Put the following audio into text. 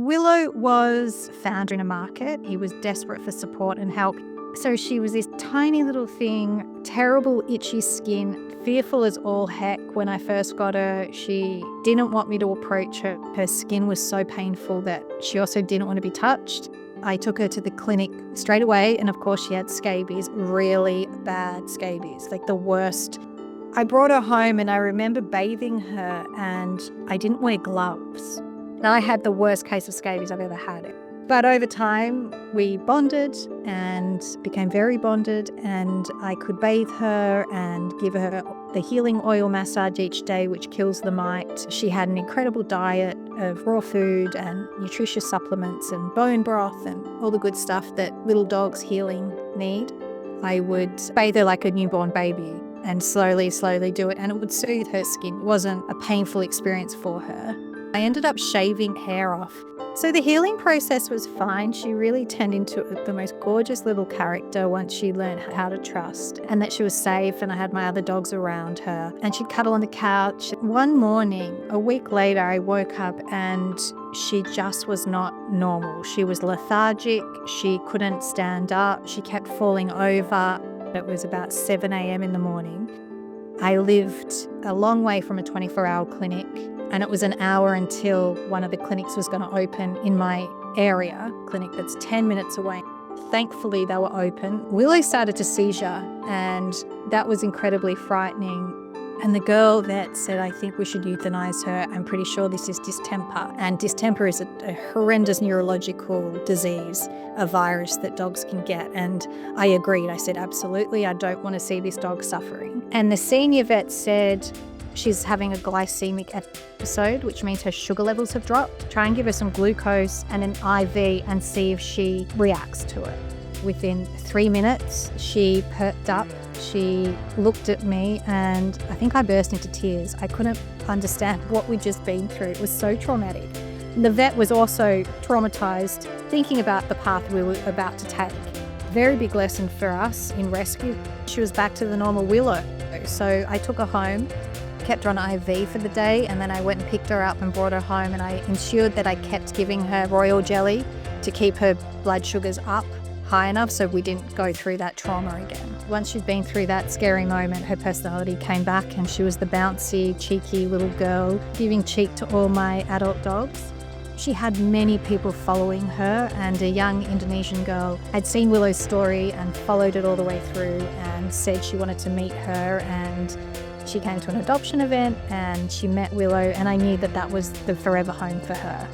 Willow was found in a market. He was desperate for support and help. So she was this tiny little thing, terrible itchy skin, fearful as all heck. When I first got her, she didn't want me to approach her. Her skin was so painful that she also didn't want to be touched. I took her to the clinic straight away, and of course she had scabies, really bad scabies, like the worst. I brought her home and I remember bathing her, and I didn't wear gloves. And I had the worst case of scabies I've ever had. But over time, we bonded and became very bonded, and I could bathe her and give her the healing oil massage each day, which kills the mite. She had an incredible diet of raw food and nutritious supplements and bone broth and all the good stuff that little dogs healing need. I would bathe her like a newborn baby and slowly do it, and it would soothe her skin. It wasn't a painful experience for her. I ended up shaving hair off. So the healing process was fine. She really turned into the most gorgeous little character once she learned how to trust and that she was safe, and I had my other dogs around her, and she'd cuddle on the couch. One morning, a week later, I woke up and she just was not normal. She was lethargic. She couldn't stand up. She kept falling over. It was about 7 a.m. in the morning. I lived a long way from a 24-hour clinic, and it was an hour until one of the clinics was going to open in my area, clinic that's 10 minutes away. Thankfully, they were open. Willow started to seizure, and that was incredibly frightening. And the girl that said, I think we should euthanize her, I'm pretty sure this is distemper. And distemper is a horrendous neurological disease, a virus that dogs can get. And I agreed. I said, absolutely, I don't want to see this dog suffering. And the senior vet said, she's having a glycemic episode, which means her sugar levels have dropped. Try and give her some glucose and an IV and see if she reacts to it. Within 3 minutes, she perked up. She looked at me, and I think I burst into tears. I couldn't understand what we'd just been through. It was so traumatic. And the vet was also traumatized, thinking about the path we were about to take. Very big lesson for us in rescue. She was back to the normal Willow. So I took her home, kept her on IV for the day, and then I went and picked her up and brought her home, and I ensured that I kept giving her royal jelly to keep her blood sugars up high enough so we didn't go through that trauma again. Once she'd been through that scary moment, her personality came back, and she was the bouncy, cheeky little girl giving cheek to all my adult dogs. She had many people following her, and a young Indonesian girl had seen Willow's story and followed it all the way through and said she wanted to meet her, and she came to an adoption event and she met Willow, and I knew that that was the forever home for her.